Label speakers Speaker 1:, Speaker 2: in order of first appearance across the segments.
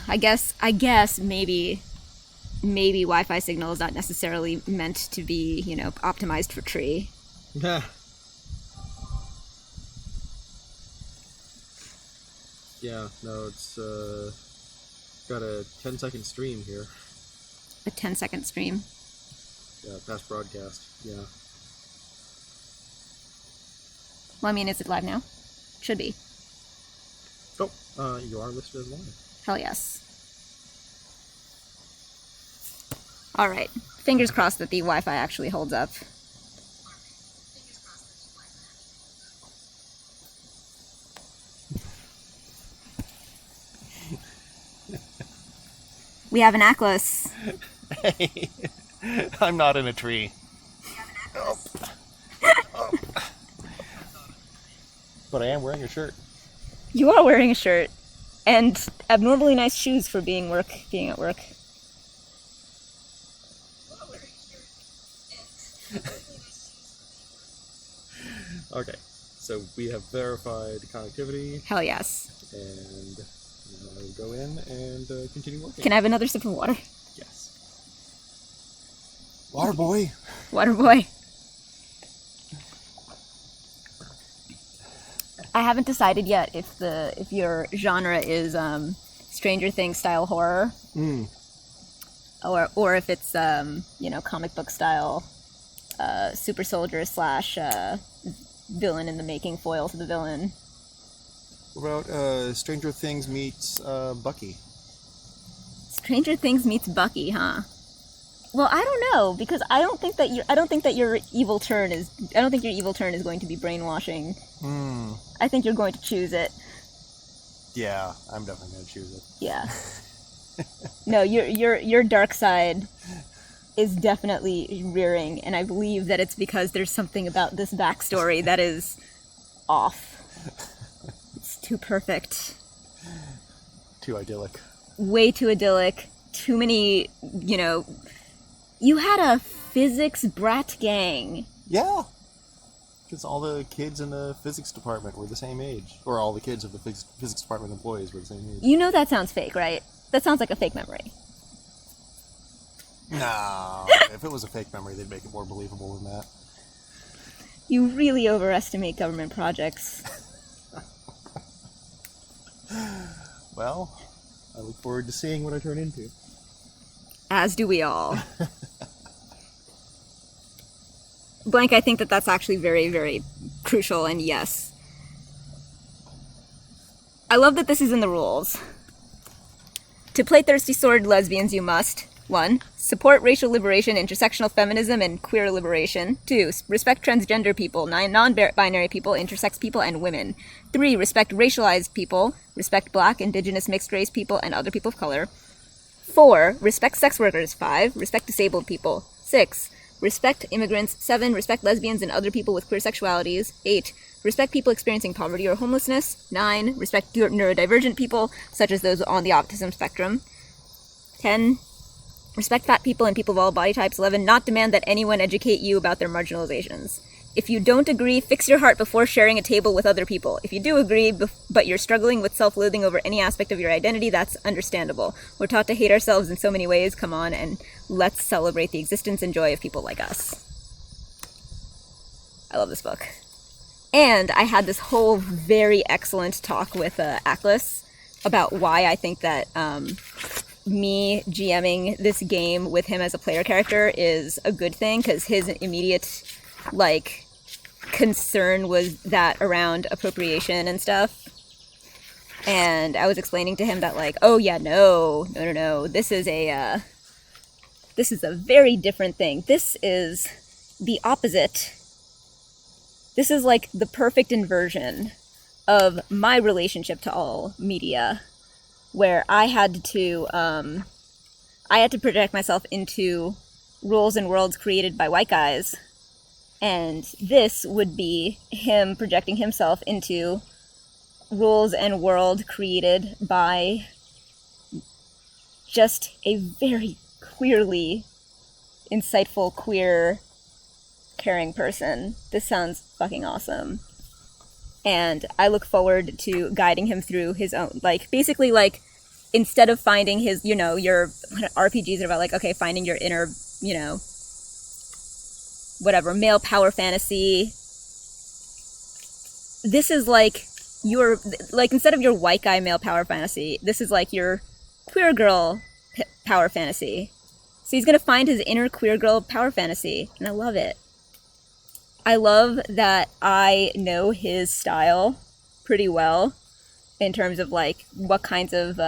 Speaker 1: I guess maybe Wi-Fi signal is not necessarily meant to be, optimized for tree.
Speaker 2: Yeah. Yeah, no, it's got a 10-second stream here.
Speaker 1: A 10-second stream?
Speaker 2: Yeah, past broadcast, yeah.
Speaker 1: Well, I mean, is it live now? Should be.
Speaker 2: Oh, you are listed as live.
Speaker 1: Hell yes. Alright, fingers crossed that the Wi-Fi actually holds up. We have an Aquas.
Speaker 3: Hey, I'm not in a tree. Oh. Oh. But I am wearing a shirt.
Speaker 1: You are wearing a shirt. And abnormally nice shoes for being at work.
Speaker 2: Okay, so we have verified connectivity.
Speaker 1: Hell yes.
Speaker 2: And I will go in and continue working.
Speaker 1: Can I have another sip of water?
Speaker 2: Yes.
Speaker 3: Water boy.
Speaker 1: Water boy. I haven't decided yet if your genre is Stranger Things style horror, or if it's comic book style super soldier / villain in the making, foil to the villain.
Speaker 3: What about Stranger Things meets Bucky?
Speaker 1: Stranger Things meets Bucky, huh? Well, I don't know, because I don't think that your evil turn is going to be brainwashing. I think you're going to choose it.
Speaker 3: Yeah, I'm definitely going to choose it.
Speaker 1: Yeah. No, your dark side is definitely rearing, and I believe that it's because there's something about this backstory that is off. It's too perfect.
Speaker 3: Too idyllic.
Speaker 1: Way too idyllic. Too many, You had a physics brat gang.
Speaker 3: Yeah. Because all the kids in the physics department were the same age. Or all the kids of the physics department employees were the same age.
Speaker 1: You know that sounds fake, right? That sounds like a fake memory.
Speaker 3: No. If it was a fake memory, they'd make it more believable than that.
Speaker 1: You really overestimate government projects.
Speaker 3: Well, I look forward to seeing what I turn into.
Speaker 1: As do we all. Blank, I think that that's actually very, very crucial, and yes. I love that this is in the rules. To play Thirsty Sword Lesbians, you must 1. Support racial liberation, intersectional feminism, and queer liberation. 2. Respect transgender people, non-binary people, intersex people, and women. 3. Respect racialized people. Respect black, indigenous, mixed race people, and other people of color. 4. Respect sex workers. 5. Respect disabled people. 6. Respect immigrants. 7. Respect lesbians and other people with queer sexualities. 8. Respect people experiencing poverty or homelessness. 9. Respect neurodivergent people, such as those on the autism spectrum. 10. Respect fat people and people of all body types. 11. Not demand that anyone educate you about their marginalizations. If you don't agree, fix your heart before sharing a table with other people. If you do agree, but you're struggling with self-loathing over any aspect of your identity, that's understandable. We're taught to hate ourselves in so many ways. Come on, and let's celebrate the existence and joy of people like us. I love this book. And I had this whole very excellent talk with Aquas about why I think that me GMing this game with him as a player character is a good thing, because his immediate concern was that around appropriation and stuff. And I was explaining to him that oh yeah, no, this is a very different thing. This is the opposite. This is the perfect inversion of my relationship to all media, where I had to project myself into rules and worlds created by white guys. And this would be him projecting himself into rules and world created by just a very clearly insightful, queer, caring person. This sounds fucking awesome. And I look forward to guiding him through his own, basically instead of finding his, you know, your RPGs are about like, okay, finding your inner, you know, whatever, male power fantasy. This is like your, like, instead of your white guy male power fantasy, this is like your queer girl power fantasy. So he's gonna find his inner queer girl power fantasy, and I love it. I love that I know his style pretty well in terms of like what kinds of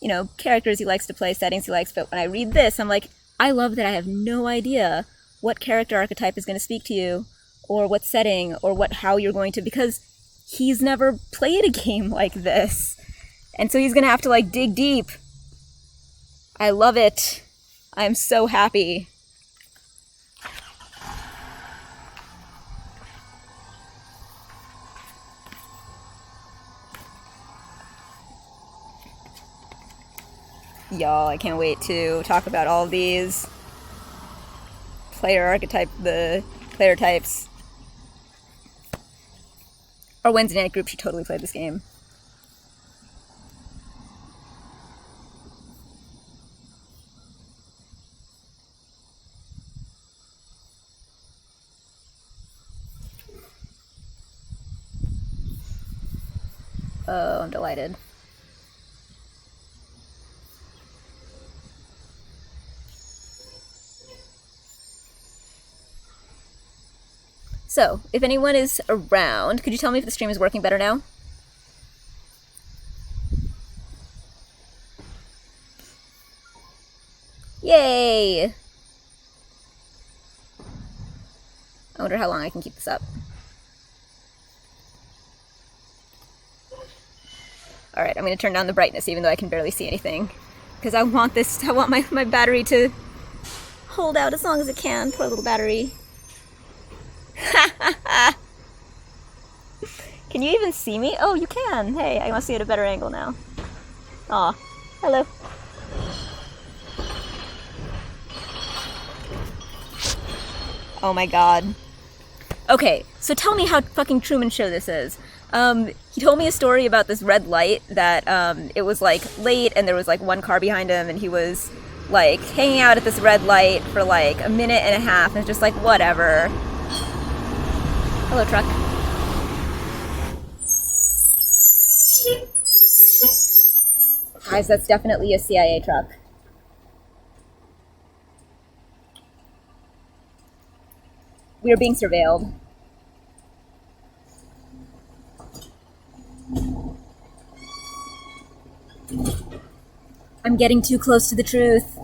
Speaker 1: you know, characters he likes to play, settings he likes, but when I read this, I'm like, I love that I have no idea what character archetype is going to speak to you, or what setting, or what how you're going to, because he's never played a game like this. And so he's going to have to like dig deep. I love it. I'm so happy. Y'all, I can't wait to talk about all of these player archetype, the player types. Our Wednesday night group should totally play this game. Oh, I'm delighted. So, if anyone is around, could you tell me if the stream is working better now? Yay! I wonder how long I can keep this up. Alright, I'm going to turn down the brightness even though I can barely see anything. Because I want this, I want my battery to hold out as long as it can. Poor little battery. Can you even see me? Oh, you can. Hey, I must see at a better angle now. Aw, hello. Oh my god. Okay, so tell me how fucking Truman Show this is. He told me a story about this red light that, it was like late and there was like one car behind him and he was like hanging out at this red light for like a minute and a half and it's just like, whatever. Hello, truck. Guys, that's definitely a CIA truck. We are being surveilled. I'm getting too close to the truth.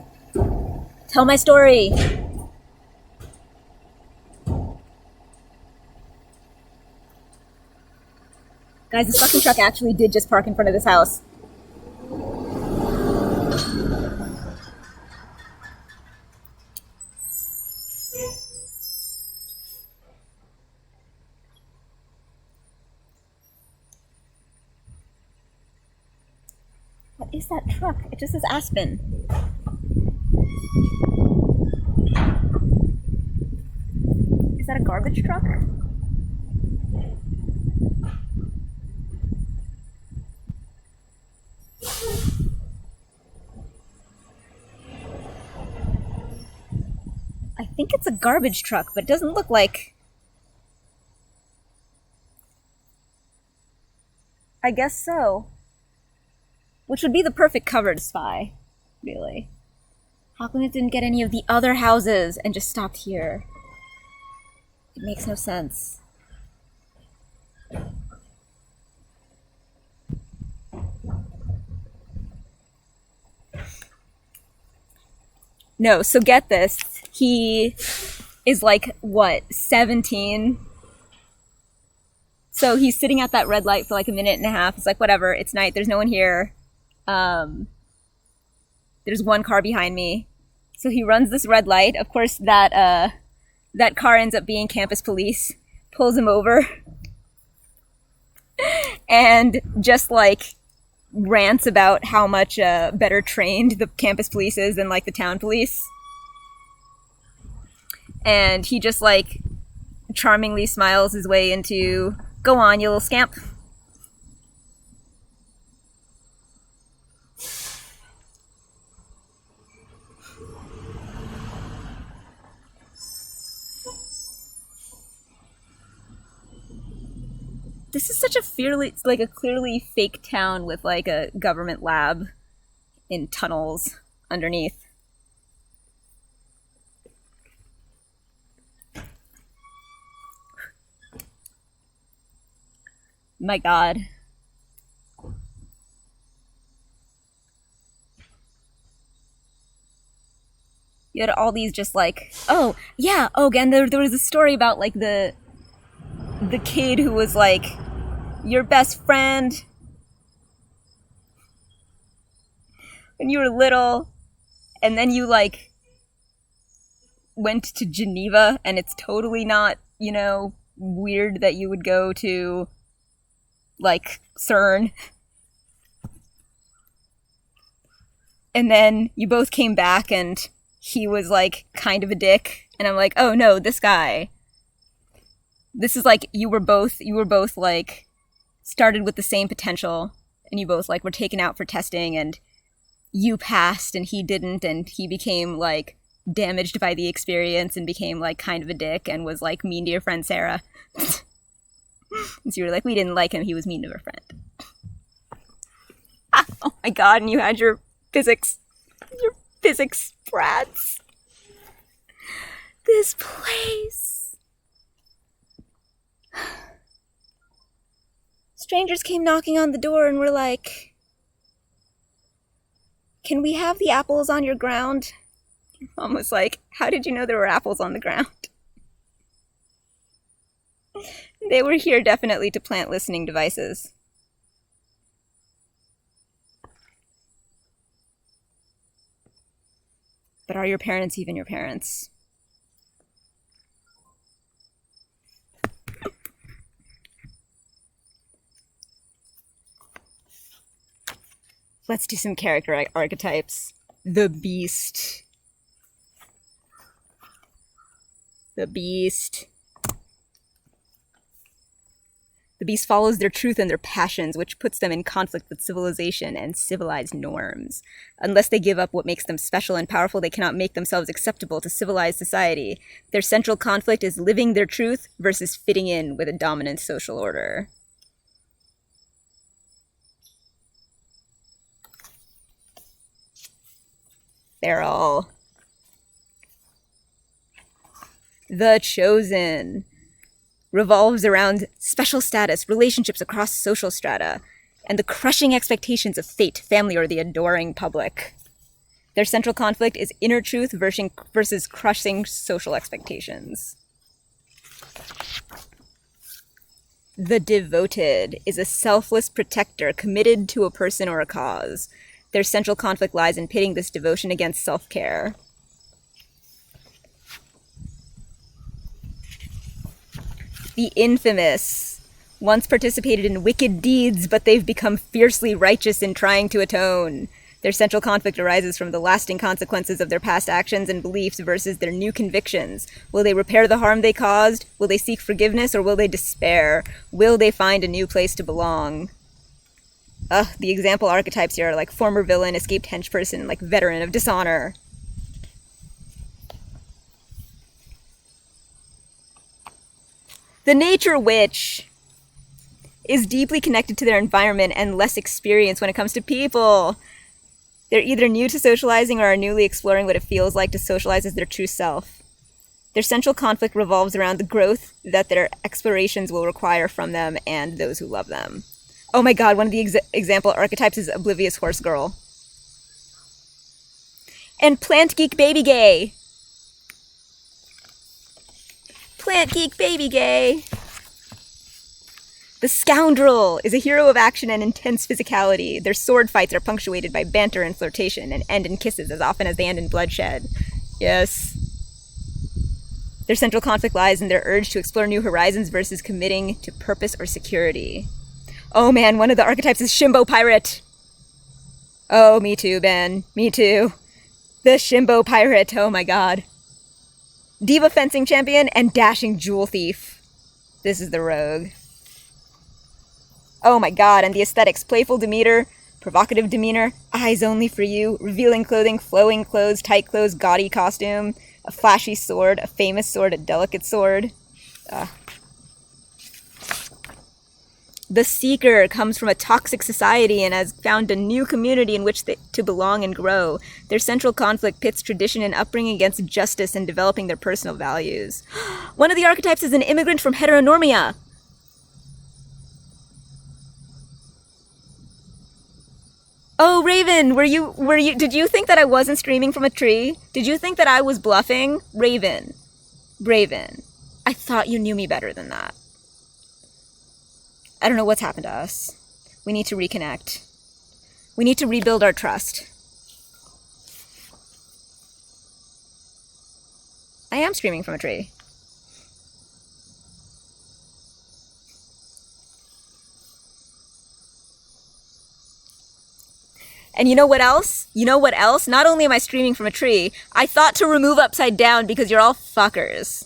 Speaker 1: Tell my story. Guys, this fucking truck actually did just park in front of this house. What is that truck? It just says Aspen. Is that a garbage truck? I think it's a garbage truck, but it doesn't look like... I guess so. Which would be the perfect cover to spy, really. How come it didn't get any of the other houses and just stopped here? It makes no sense. No, so get this. He is like, what, 17? So he's sitting at that red light for like a minute and a half. It's like, whatever, it's night, there's no one here. There's one car behind me. So he runs this red light. Of course, that car ends up being campus police, pulls him over, and just like rants about how much better trained the campus police is than like the town police. And he just like charmingly smiles his way into, go on, you little scamp. This is such a fearless, like a clearly fake town with like a government lab in tunnels underneath. My God. You had all these just like, oh, yeah, oh, again, there was a story about like the kid who was like your best friend when you were little, and then you like went to Geneva, and it's totally not, you know, weird that you would go to like CERN. And then you both came back and he was like kind of a dick, and I'm like, oh no, this guy. This is like you were both like started with the same potential, and you both like were taken out for testing, and you passed and he didn't, and he became like damaged by the experience and became like kind of a dick and was like mean to your friend Sarah. And so you were like, we didn't like him, he was mean to our friend. Oh my God, and you had your physics brats. This place. Strangers came knocking on the door and were like, can we have the apples on your ground? Your mom was like, how did you know there were apples on the ground? They were here definitely to plant listening devices. But are your parents even your parents? Let's do some character archetypes. The Beast. The Beast. The Beast follows their truth and their passions, which puts them in conflict with civilization and civilized norms. Unless they give up what makes them special and powerful, they cannot make themselves acceptable to civilized society. Their central conflict is living their truth versus fitting in with a dominant social order. Feral. The Chosen revolves around special status, relationships across social strata, and the crushing expectations of fate, family, or the adoring public. Their central conflict is inner truth versus crushing social expectations. The Devoted is a selfless protector committed to a person or a cause. Their central conflict lies in pitting this devotion against self-care. The Infamous once participated in wicked deeds, but they've become fiercely righteous in trying to atone. Their central conflict arises from the lasting consequences of their past actions and beliefs versus their new convictions. Will they repair the harm they caused? Will they seek forgiveness, or will they despair? Will they find a new place to belong? The example archetypes here are like former villain, escaped henchperson, and like veteran of dishonor. The Nature Witch is deeply connected to their environment and less experienced when it comes to people. They're either new to socializing or are newly exploring what it feels like to socialize as their true self. Their central conflict revolves around the growth that their explorations will require from them and those who love them. Oh my God, one of the example archetypes is Oblivious Horse Girl. And Plant Geek Baby Gay. Plant Geek Baby Gay. The Scoundrel is a hero of action and intense physicality. Their sword fights are punctuated by banter and flirtation and end in kisses as often as they end in bloodshed. Yes. Their central conflict lies in their urge to explore new horizons versus committing to purpose or security. Oh man, one of the archetypes is Shimbo Pirate. Oh, me too, Ben. Me too. The Shimbo Pirate, oh my God. Diva Fencing Champion and Dashing Jewel Thief. This is the Rogue. Oh my God, and the aesthetics. Playful demeanor, provocative demeanor, eyes only for you, revealing clothing, flowing clothes, tight clothes, gaudy costume, a flashy sword, a famous sword, a delicate sword. The seeker comes from a toxic society and has found a new community in which to belong and grow. Their central conflict pits tradition and upbringing against justice and developing their personal values. One of the archetypes is an immigrant from heteronormia. Oh, Raven, did you think that I wasn't streaming from a tree? Did you think that I was bluffing? Raven, I thought you knew me better than that. I don't know what's happened to us. We need to reconnect. We need to rebuild our trust. I am streaming from a tree. And you know what else? Not only am I streaming from a tree, I thought to remove upside down because you're all fuckers.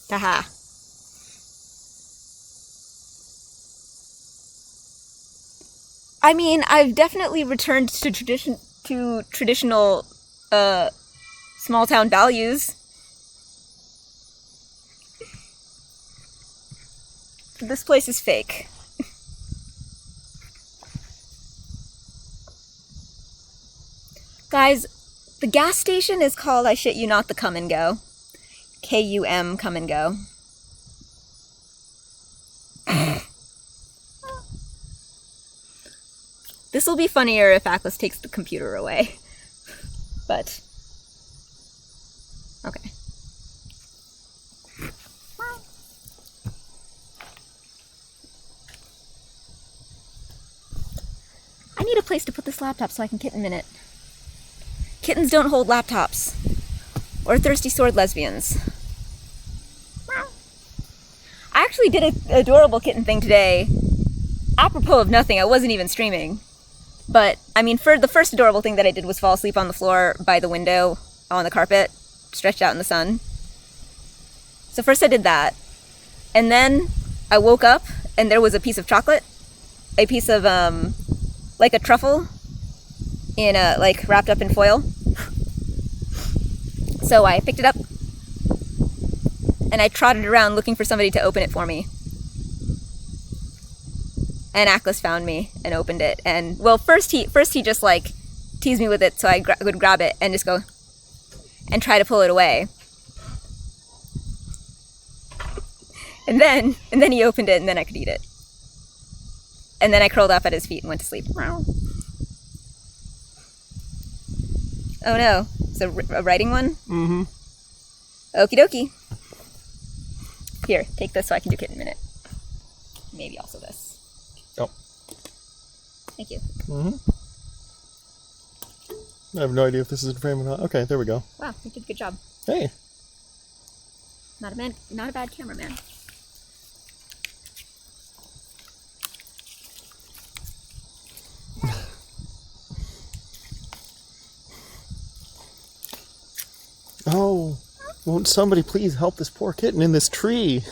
Speaker 1: Haha. I mean, I've definitely returned to traditional small town values. This place is fake. Guys, the gas station is called, I shit you not, the Come and Go. K-U-M, Come and Go. This will be funnier if Aquas takes the computer away. But, okay. I need a place to put this laptop so I can kitten minute. Kittens don't hold laptops. Or Thirsty Sword Lesbians. I actually did an adorable kitten thing today. Apropos of nothing, I wasn't even streaming. But, I mean, for the first adorable thing that I did was fall asleep on the floor by the window on the carpet, stretched out in the sun. So first I did that. And then I woke up and there was a piece of chocolate. A piece of, like a truffle in a, like, wrapped up in foil. So I picked it up and I trotted around looking for somebody to open it for me. And Aquas found me and opened it. And, well, first he just, like, teased me with it, so I would grab it and just go and try to pull it away. And then he opened it and then I could eat it. And then I curled up at his feet and went to sleep. Oh no, it's a writing one?
Speaker 3: Mm-hmm.
Speaker 1: Okie dokie. Here, take this so I can do kitten minute. Maybe also this.
Speaker 3: Oh.
Speaker 1: Thank you.
Speaker 3: Mm-hmm. I have no idea if this is in frame or not. Okay, there we go.
Speaker 1: Wow, you did a good job.
Speaker 3: Hey.
Speaker 1: Not a bad cameraman.
Speaker 3: Oh, won't somebody please help this poor kitten in this tree?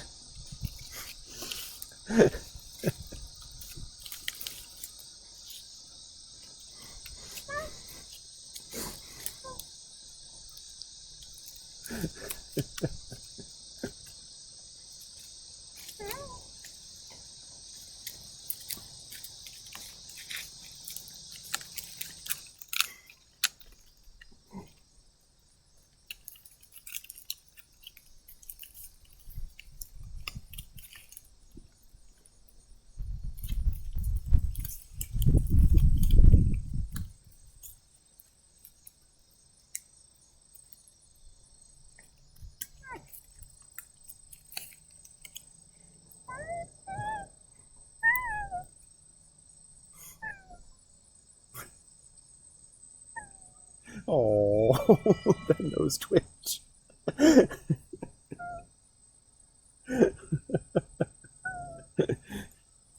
Speaker 3: Oh, that nose twitch.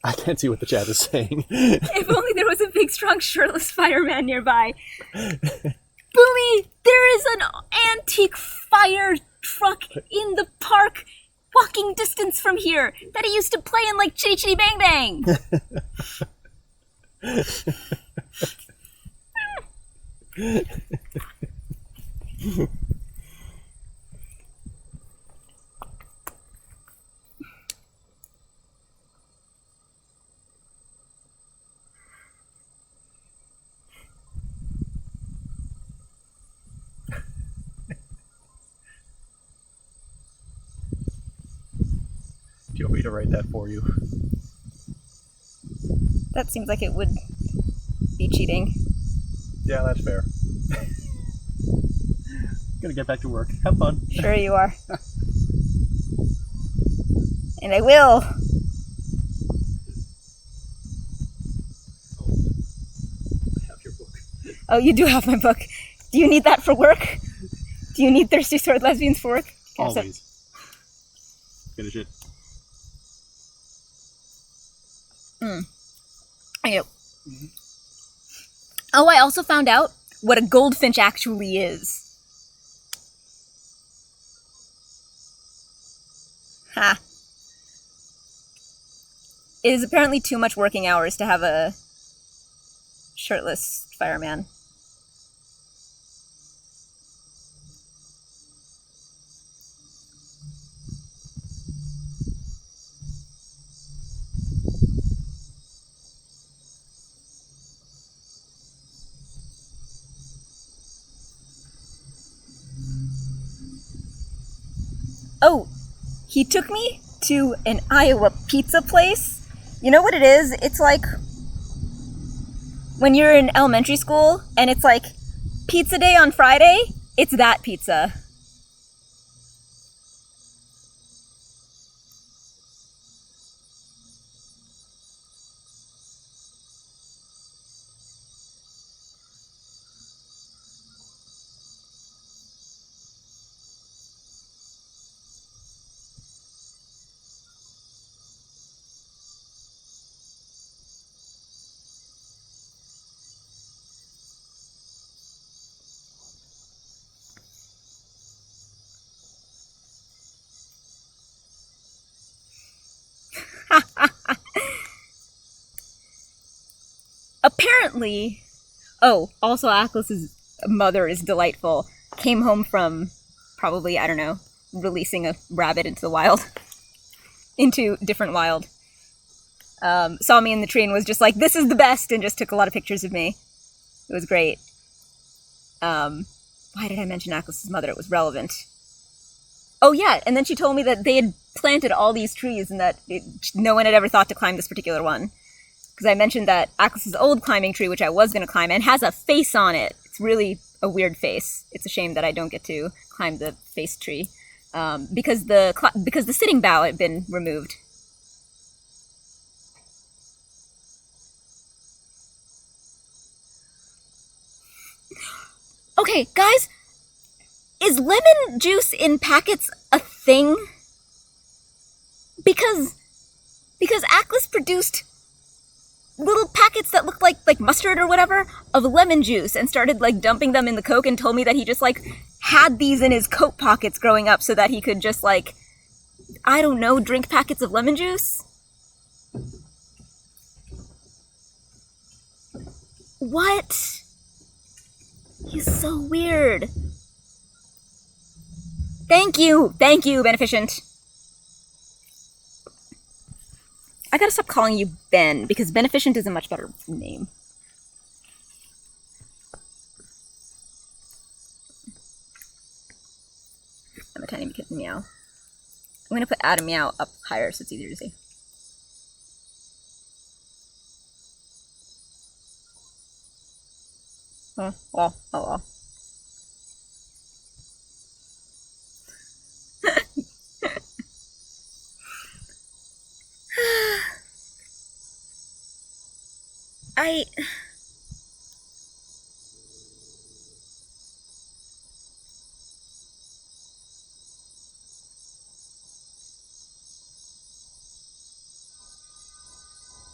Speaker 3: I can't see what the chat is saying.
Speaker 1: If only there was a big, strong, shirtless fireman nearby. Boomy, there is an antique fire truck in the park, walking distance from here, that he used to play in like Chitty Chitty Bang Bang.
Speaker 3: want me to write that for you?
Speaker 1: That seems like it would be cheating.
Speaker 3: Yeah, that's fair. Gonna get back to work. Have fun.
Speaker 1: Sure you are. And I will.
Speaker 3: I have your book.
Speaker 1: Oh, you do have my book. Do you need that for work? Do you need Thirsty Sword Lesbians for work? Can I have some-
Speaker 3: Always. Finish it.
Speaker 1: I know. Oh, I also found out what a goldfinch actually is. Ha. It is apparently too much working hours to have a shirtless fireman. Oh, he took me to an Iowa pizza place. You know what it is? It's like when you're in elementary school and it's like pizza day on Friday, it's that pizza. Apparently, oh, also Aquas's mother is delightful. Came home from probably, I don't know, releasing a rabbit into the wild. Into different wild. Saw me in the tree and was just like, this is the best, and just took a lot of pictures of me. It was great. Why did I mention Aquas's mother? It was relevant. Oh yeah, and then she told me that they had planted all these trees and that no one had ever thought to climb this particular one. Because I mentioned that Aquas's old climbing tree, which I was going to climb, and has a face on it. It's really a weird face. It's a shame that I don't get to climb the face tree. Because the sitting bough had been removed. Okay, guys, is lemon juice in packets a thing? Because Aquas produced little packets that looked like mustard or whatever of lemon juice and started like dumping them in the Coke and told me that he just like had these in his coat pockets growing up so that he could just like, I don't know, drink packets of lemon juice? What? He's so weird. Thank you, Beneficent. I gotta stop calling you Ben, because Beneficent is a much better name. I'm a tiny kitten, Meow. I'm gonna put Adam Meow up higher so it's easier to see. Oh, well, oh well.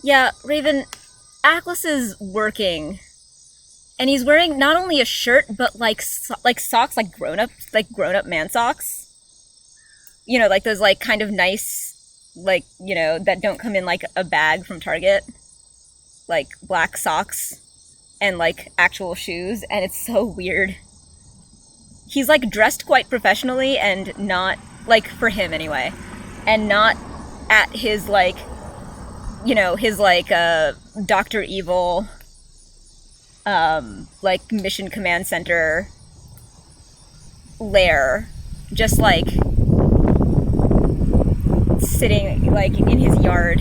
Speaker 1: Yeah, Raven, Aquas is working. And he's wearing not only a shirt, but like socks, like grown-up man socks. You know, like those like kind of nice, like, you know, that don't come in like a bag from Target. Like black socks and like actual shoes, and it's so weird. He's like dressed quite professionally and not, like, for him anyway, and not at his like, you know, his like Dr. Evil like Mission Command Center lair, just like sitting, like, in his yard.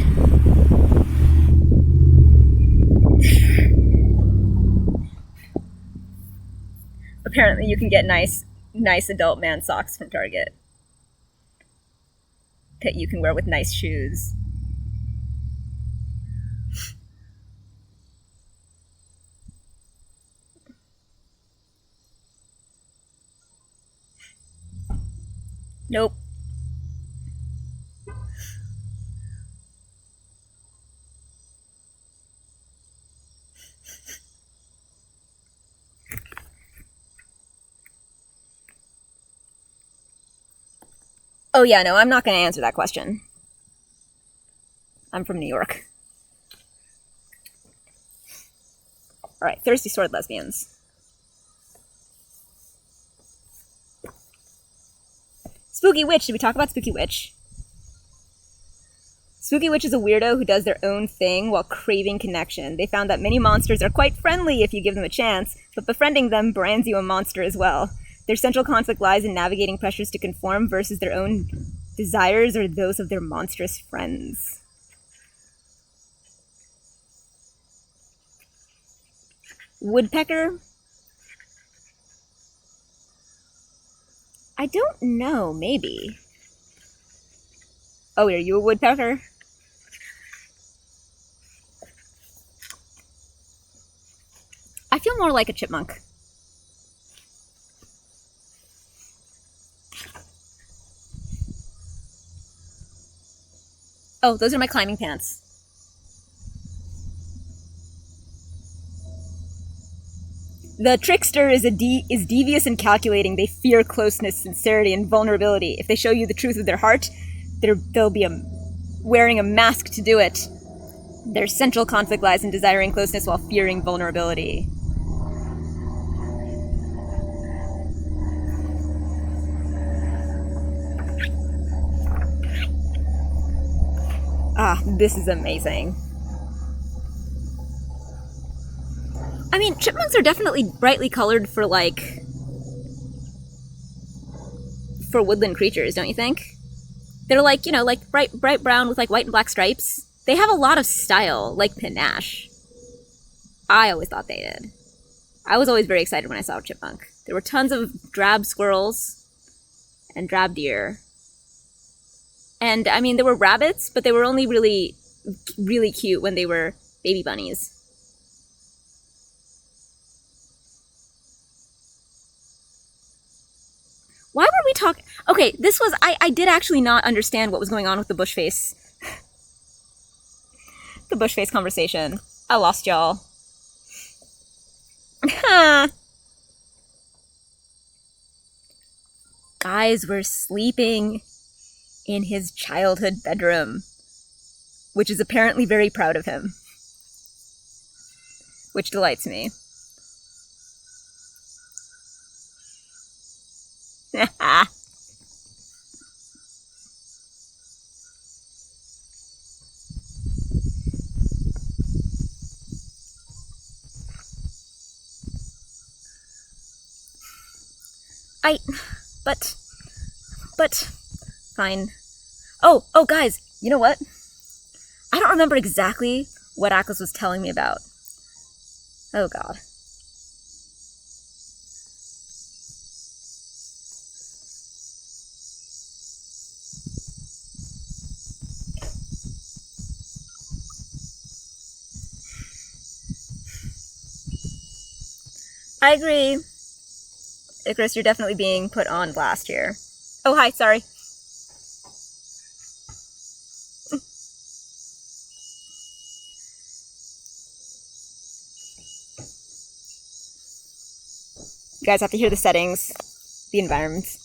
Speaker 1: Apparently you can get nice adult man socks from Target that you can wear with nice shoes. Nope. Oh yeah, no, I'm not going to answer that question. I'm from New York. Alright, Thirsty Sword Lesbians. Spooky Witch. Did we talk about Spooky Witch? Spooky Witch is a weirdo who does their own thing while craving connection. They found that many monsters are quite friendly if you give them a chance, but befriending them brands you a monster as well. Their central conflict lies in navigating pressures to conform versus their own desires or those of their monstrous friends. Woodpecker? I don't know, maybe. Oh, are you a woodpecker? I feel more like a chipmunk. Oh, those are my climbing pants. The trickster is devious and calculating. They fear closeness, sincerity, and vulnerability. If they show you the truth of their heart, they'll be wearing a mask to do it. Their central conflict lies in desiring closeness while fearing vulnerability. Ah, this is amazing. I mean, chipmunks are definitely brightly colored for, like, for woodland creatures, don't you think? They're like, you know, like bright brown with like white and black stripes. They have a lot of style, like panache. I always thought they did. I was always very excited when I saw a chipmunk. There were tons of drab squirrels and drab deer. And, I mean, there were rabbits, but they were only really, really cute when they were baby bunnies. Why were we talking? Okay, this was... I did actually not understand what was going on with the bush face. The bush face conversation. I lost y'all. Guys were sleeping in his childhood bedroom, which is apparently very proud of him, which delights me. But, fine. Oh, guys, you know what? I don't remember exactly what Aquas was telling me about. Oh, God. I agree. Icarus, you're definitely being put on blast here. Oh, hi, sorry. You guys have to hear the settings, the environments.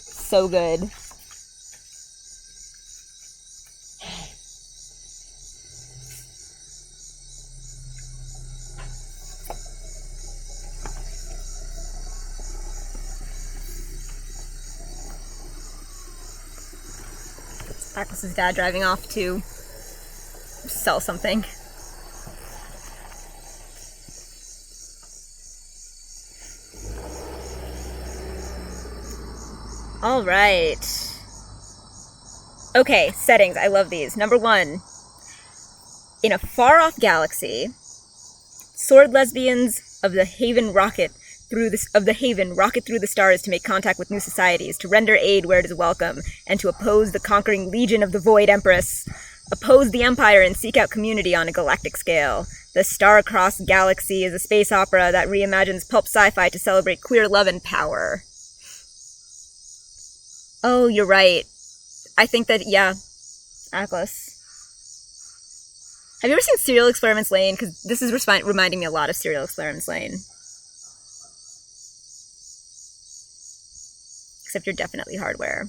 Speaker 1: So good. Aquas's dad driving off to sell something. All right. Okay, settings. I love these. Number 1. In a far-off galaxy, sword lesbians of the Haven rocket through the stars to make contact with new societies, to render aid where it is welcome, and to oppose the conquering legion of the Void Empress. Oppose the Empire and seek out community on a galactic scale. The Star-Crossed Galaxy is a space opera that reimagines pulp sci-fi to celebrate queer love and power. Oh, you're right. I think that, yeah, Aquas. Have you ever seen Serial Experiments Lane? Because this is reminding me a lot of Serial Experiments Lane. Except you're definitely hardware.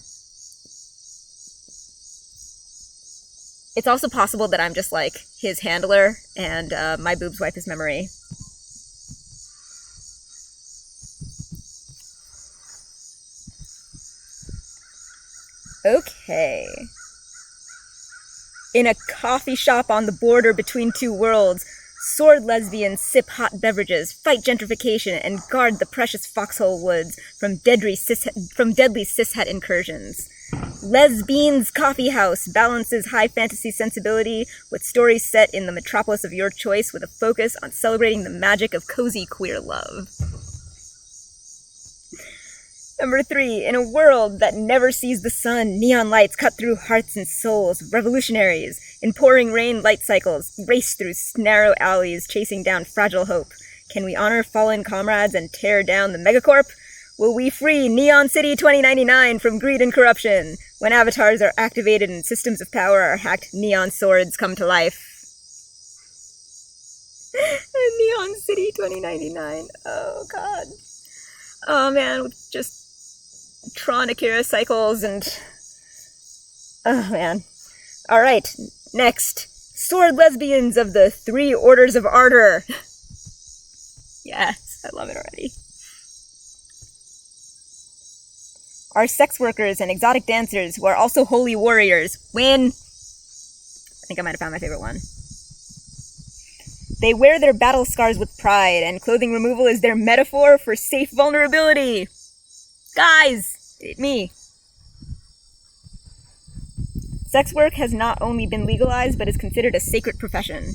Speaker 1: It's also possible that I'm just like his handler and my boobs wipe his memory. Okay. In a coffee shop on the border between two worlds, sword lesbians sip hot beverages, fight gentrification, and guard the precious foxhole woods from deadly cishet incursions. Lesbians Coffee House balances high fantasy sensibility with stories set in the metropolis of your choice with a focus on celebrating the magic of cozy queer love. Number 3, in a world that never sees the sun, neon lights cut through hearts and souls. Revolutionaries, in pouring rain light cycles, race through narrow alleys, chasing down fragile hope. Can we honor fallen comrades and tear down the megacorp? Will we free Neon City 2099 from greed and corruption? When avatars are activated and systems of power are hacked, neon swords come to life. Neon City 2099. Oh, God. Oh, man, with just Tron Akira cycles and... Oh, man. Alright, next. Sword lesbians of the 3 Orders of Ardor. Yes, I love it already. Are sex workers and exotic dancers who are also holy warriors. Win! I think I might have found my favorite one. They wear their battle scars with pride, and clothing removal is their metaphor for safe vulnerability. Guys! Me. Sex work has not only been legalized, but is considered a sacred profession.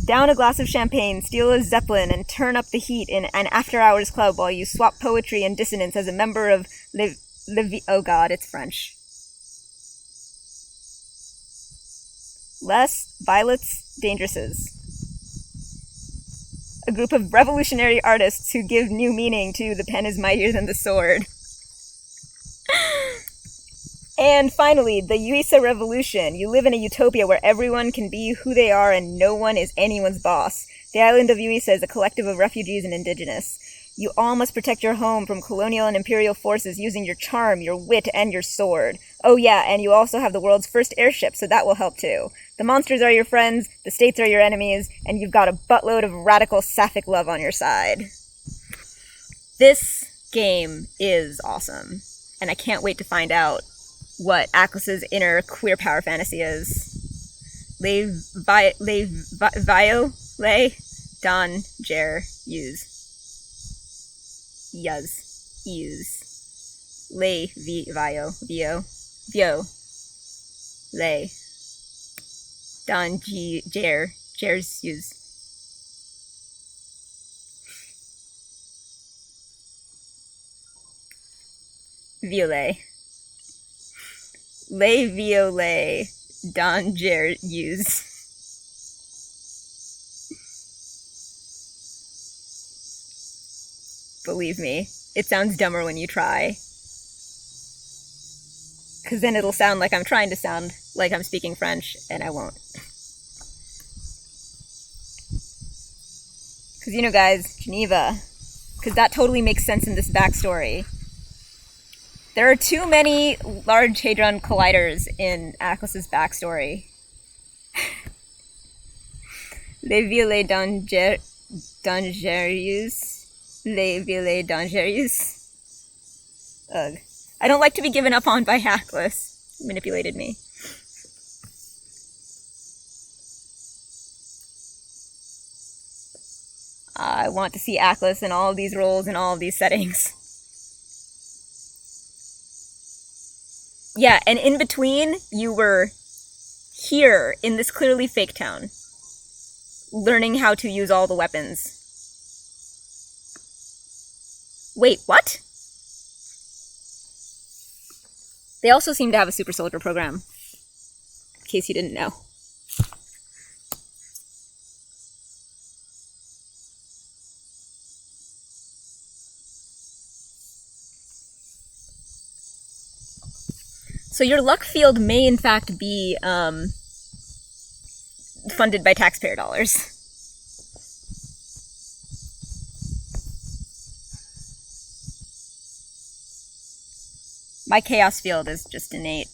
Speaker 1: Down a glass of champagne, steal a Zeppelin, and turn up the heat in an after-hours club while you swap poetry and dissonance as a member of oh god, it's French. Les Violets Dangerouses. A group of revolutionary artists who give new meaning to the pen is mightier than the sword. And finally, the Yuisa Revolution. You live in a utopia where everyone can be who they are and no one is anyone's boss. The island of Yuisa is a collective of refugees and indigenous. You all must protect your home from colonial and imperial forces using your charm, your wit, and your sword. Oh yeah, and you also have the world's first airship, so that will help too. The monsters are your friends, the states are your enemies, and you've got a buttload of radical sapphic love on your side. This game is awesome, and I can't wait to find out what Aquas's inner queer power fantasy is. Le Don Jer Use. Yuz. Use. Le Vio. Le. Don Jers Use. Violet. Le Violet Danger Use. Believe me, it sounds dumber when you try. Because then it'll sound like I'm trying to sound like I'm speaking French, and I won't. Because, you know, guys, Geneva. Because that totally makes sense in this backstory. There are too many Large Hadron Colliders in Aquas's backstory. Les Violets Dangereux. Les Violets Dangereux. Ugh. I don't like to be given up on by Aquas. He manipulated me. I want to see Aquas in all of these roles and all of these settings. Yeah, and in between, you were here in this clearly fake town, learning how to use all the weapons. Wait, what? They also seem to have a super soldier program, in case you didn't know. So your luck field may in fact be funded by taxpayer dollars. My chaos field is just innate.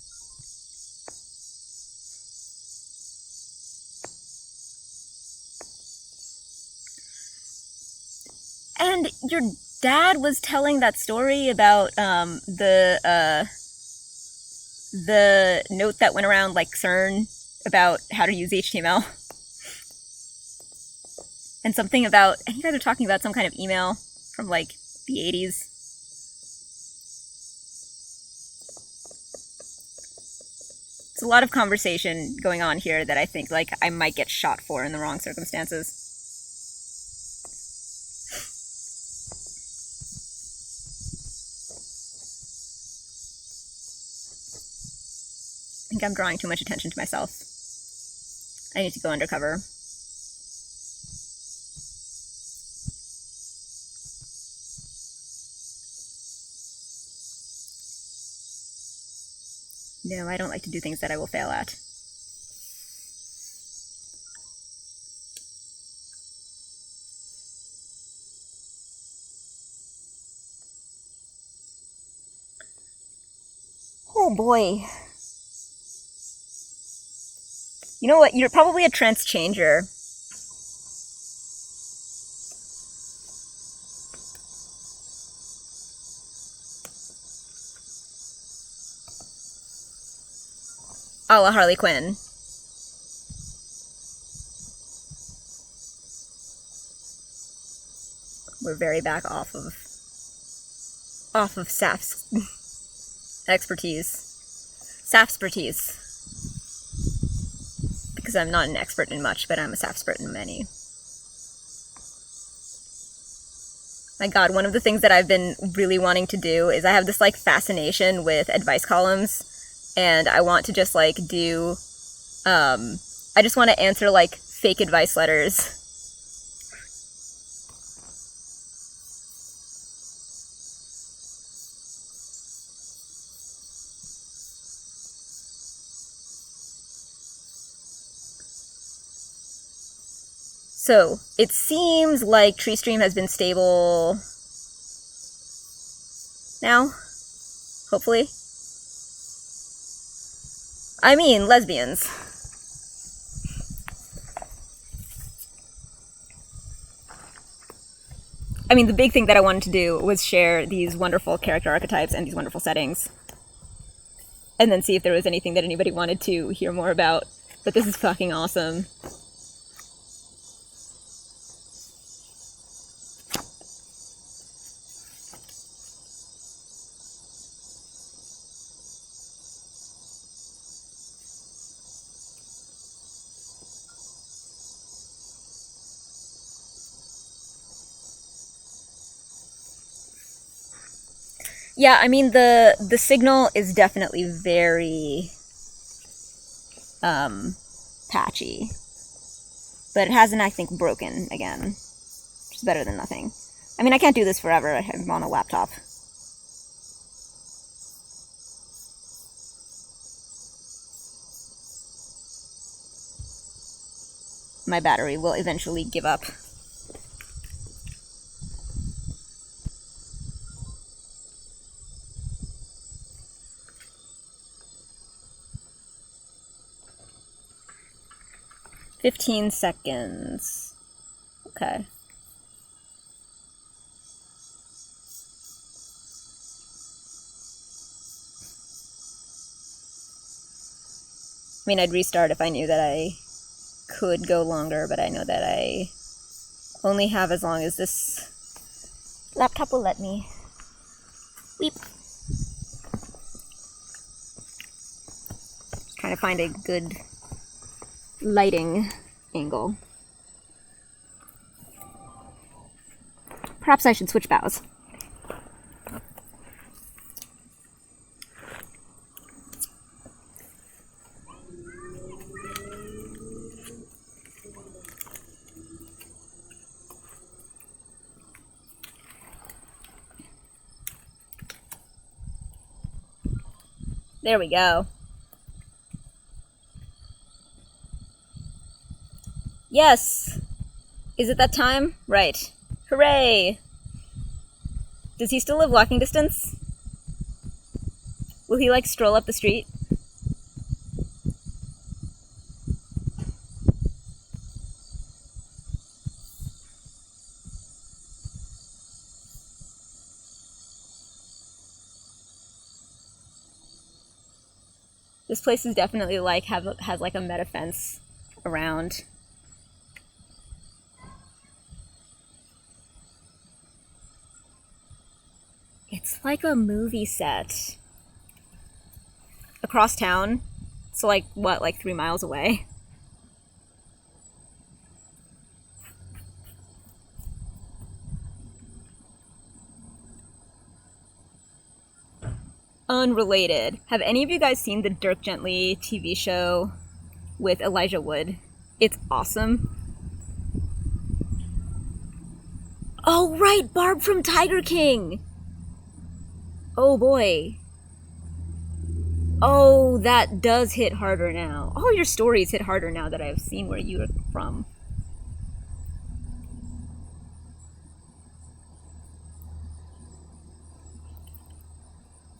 Speaker 1: And your dad was telling that story about the note that went around like CERN about how to use HTML. And something about, and you guys are talking about some kind of email from like the 80s. It's a lot of conversation going on here that I think like I might get shot for in the wrong circumstances. I think I'm drawing too much attention to myself. I need to go undercover. No, I don't like to do things that I will fail at. Oh boy. You know what? You're probably a trance changer. A la Harley Quinn. We're very back off of Saf's expertise. Safspertise. Because I'm not an expert in much, but I'm a Safspert in many. My god, one of the things that I've been really wanting to do is I have this like fascination with advice columns, and I want to just like do, I just want to answer like fake advice letters. So, it seems like TreeStream has been stable now, hopefully. I mean, lesbians. I mean, the big thing that I wanted to do was share these wonderful character archetypes and these wonderful settings. And then see if there was anything that anybody wanted to hear more about. But this is fucking awesome. Yeah, I mean, the signal is definitely very patchy. But it hasn't, I think, broken again. Which is better than nothing. I mean, I can't do this forever. I'm on a laptop. My battery will eventually give up. "15 seconds. Okay. I mean, I'd restart if I knew that I could go longer, but I know that I only have as long as this laptop will let me. Weep. Trying to find a good lighting angle. Perhaps I should switch bows. There we go. Yes! Is it that time? Right. Hooray! Does he still live walking distance? Will he, like, stroll up the street? This place is definitely, like, has, like, a meta fence around. It's like a movie set. Across town. So, like, what, like 3 miles away? Unrelated. Have any of you guys seen the Dirk Gently TV show with Elijah Wood? It's awesome. Oh, right! Barb from Tiger King! Oh boy. Oh, that does hit harder now. All your stories hit harder now that I've seen where you're from.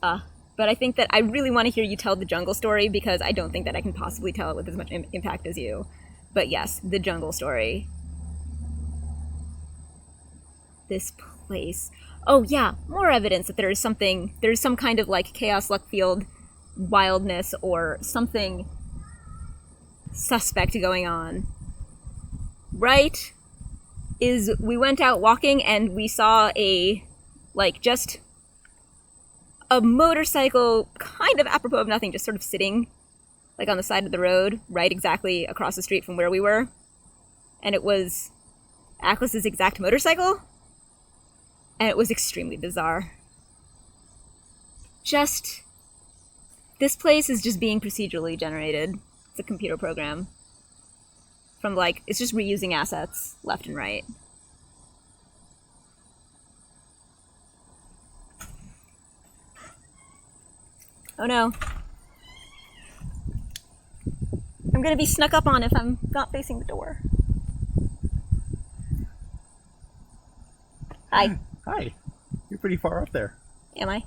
Speaker 1: But I think that I really want to hear you tell the jungle story because I don't think that I can possibly tell it with as much impact as you. But yes, the jungle story. This place. Oh yeah, more evidence that there's some kind of like chaos luck field wildness or something suspect going on. Right? Is we went out walking and we saw just a motorcycle, kind of apropos of nothing, just sort of sitting like on the side of the road, right exactly across the street from where we were. And it was Aquas's exact motorcycle. And it was extremely bizarre. This place is just being procedurally generated. It's a computer program. It's just reusing assets left and right. Oh no. I'm gonna be snuck up on if I'm not facing the door. Hi.
Speaker 4: Hi. You're pretty far up there.
Speaker 1: Am I?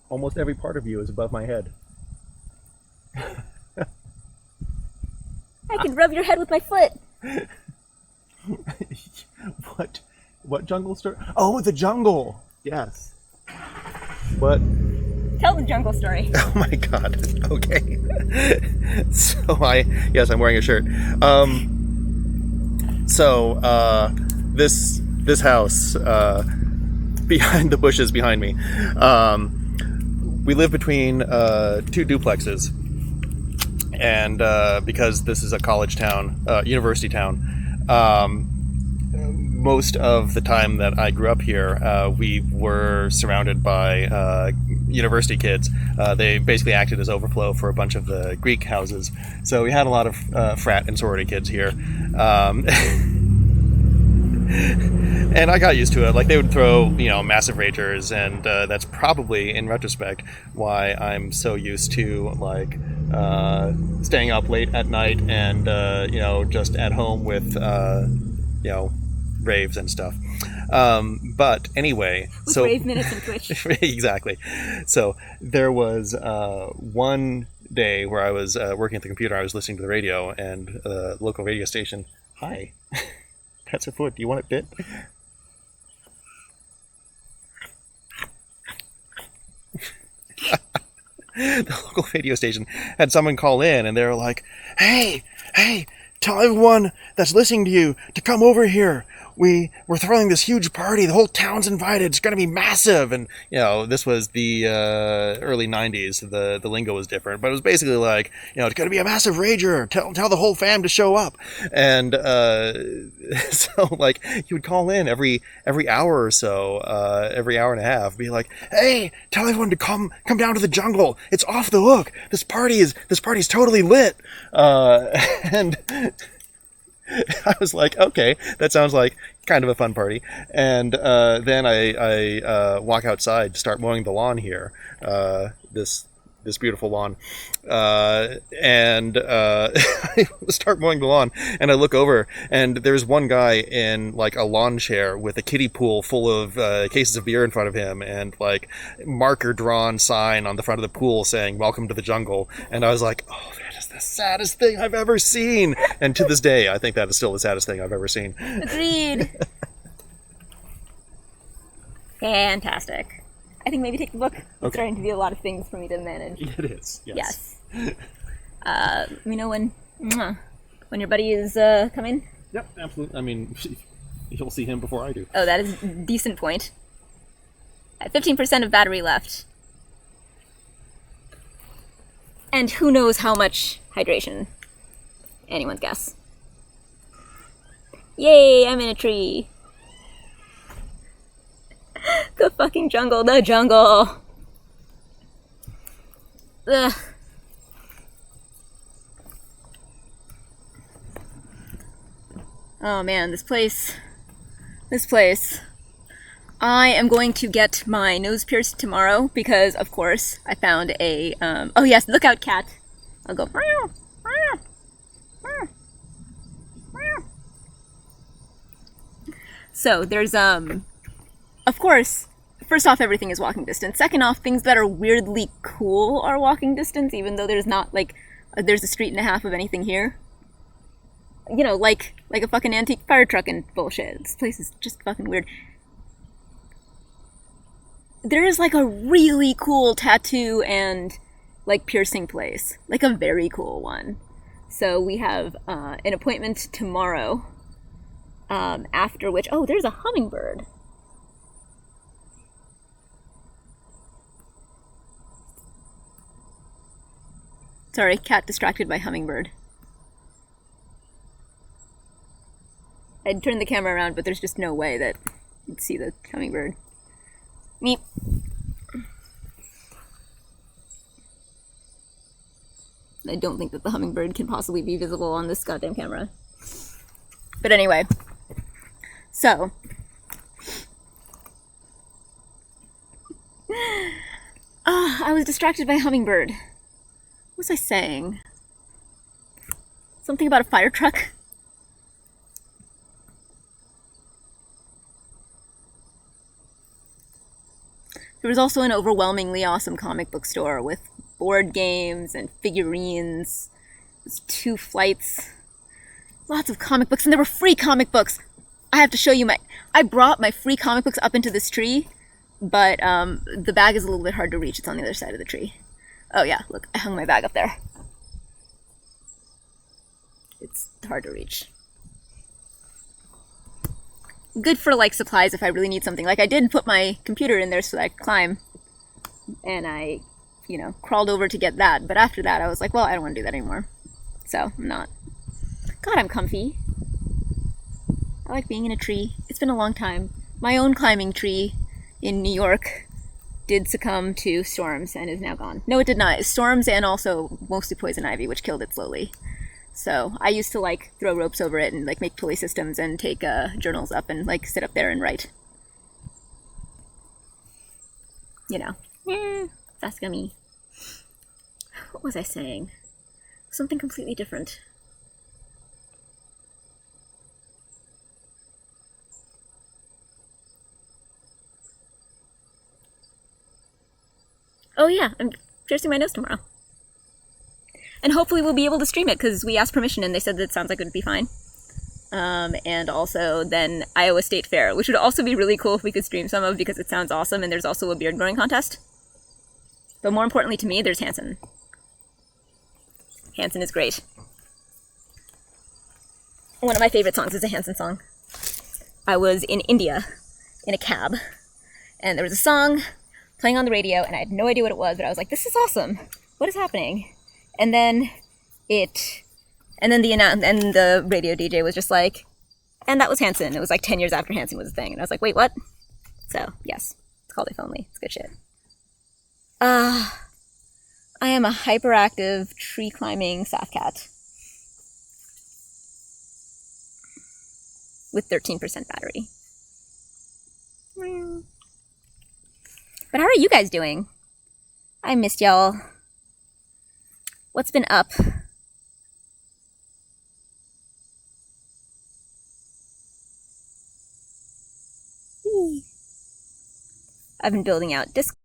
Speaker 4: Almost every part of you is above my head.
Speaker 1: I can rub your head with my foot.
Speaker 4: What jungle story? Oh, the jungle. Yes. What?
Speaker 1: Tell the jungle story.
Speaker 4: Oh my god. Okay. Yes, I'm wearing a shirt. This house behind the bushes behind me. We live between 2 duplexes, and because this is a college town, university town, most of the time that I grew up here, we were surrounded by university kids. They basically acted as overflow for a bunch of the Greek houses, so we had a lot of frat and sorority kids here. And I got used to it. Like, they would throw, massive ragers, and that's probably, in retrospect, why I'm so used to, staying up late at night and, just at home with, raves and stuff. But anyway...
Speaker 1: With rave minutes and Twitch.
Speaker 4: Exactly. So, there was one day where I was working at the computer, I was listening to the radio, and the local radio station... Hi. That's her foot. Do you want it bit? The local radio station had someone call in, and they were like, hey, tell everyone that's listening to you to come over here. we're throwing this huge party. The whole town's invited. It's going to be massive. And, you know, this was the early 90s. The lingo was different. But it was basically like, you know, it's going to be a massive rager. Tell the whole fam to show up. And so, like, he would call in every hour or so, every hour and a half, be like, hey, tell everyone to come down to the jungle. It's off the hook. This party's totally lit. And I was like, okay, that sounds like kind of a fun party. And then I walk outside to start mowing the lawn here, this beautiful lawn. And I start mowing the lawn, and I look over, and there's one guy in like a lawn chair with a kiddie pool full of cases of beer in front of him, and like marker drawn sign on the front of the pool saying "Welcome to the jungle." And I was like, oh, that is the saddest thing I've ever seen. And to this day, I think that is still the saddest thing I've ever seen.
Speaker 1: Agreed. Fantastic. I think maybe take the book. It's starting to be a lot of things for me to manage.
Speaker 2: It is. Yes.
Speaker 1: Let me know when your buddy is coming.
Speaker 2: Yep, absolutely. I mean, you'll see him before I do.
Speaker 1: Oh, that is a decent point. At 15% of battery left. And who knows how much hydration? Anyone's guess. Yay, I'm in a tree. The fucking jungle, the jungle. Ugh. Oh man, this place. I am going to get my nose pierced tomorrow because, of course, I found a, oh yes, look out, cat. I'll go, meow, meow, meow, meow. So there's, of course, first off, everything is walking distance. Second off, things that are weirdly cool are walking distance, even though there's not, like, there's a street and a half of anything here. You know, like a fucking antique fire truck and bullshit. This place is just fucking weird. There is, like, a really cool tattoo and, like, piercing place. Like, a very cool one. So we have an appointment tomorrow, after which... Oh, there's a hummingbird. Sorry, cat distracted by hummingbird. I'd turn the camera around, but there's just no way that you'd see the hummingbird. Meep. I don't think that the hummingbird can possibly be visible on this goddamn camera. But anyway. So. I was distracted by a hummingbird. What was I saying? Something about a fire truck? There was also an overwhelmingly awesome comic book store with board games and figurines. It was 2 flights. Lots of comic books, and there were free comic books. I have to show you I brought my free comic books up into this tree, but the bag is a little bit hard to reach. It's on the other side of the tree. Oh yeah, look, I hung my bag up there. It's hard to reach. Good for, like, supplies if I really need something. Like, I did put my computer in there so that I could climb. And I, you know, crawled over to get that. But after that, I was like, well, I don't want to do that anymore. So, I'm not. God, I'm comfy. I like being in a tree. It's been a long time. My own climbing tree in New York did succumb to storms and is now gone. No, it did not. Storms and also mostly poison ivy, which killed it slowly. So I used to, like, throw ropes over it and, like, make pulley systems and take journals up and, like, sit up there and write. You know. That's me. What was I saying? Something completely different. Oh yeah, I'm piercing my nose tomorrow. And hopefully we'll be able to stream it, because we asked permission and they said that it sounds like it would be fine. And also then Iowa State Fair, which would also be really cool if we could stream some of, because it sounds awesome, and there's also a beard growing contest. But more importantly to me, there's Hanson. Hanson is great. One of my favorite songs is a Hanson song. I was in India in a cab, and there was a song playing on the radio, and I had no idea what it was, but I was like, this is awesome. What is happening? And then the radio DJ was just like, and that was Hanson. It was like 10 years after Hanson was a thing. And I was like, wait, what? So, yes, it's called If Only. It's good shit. I am a hyperactive tree climbing soft cat with 13% battery. But how are you guys doing? I missed y'all. What's been up? I've been building out Discord.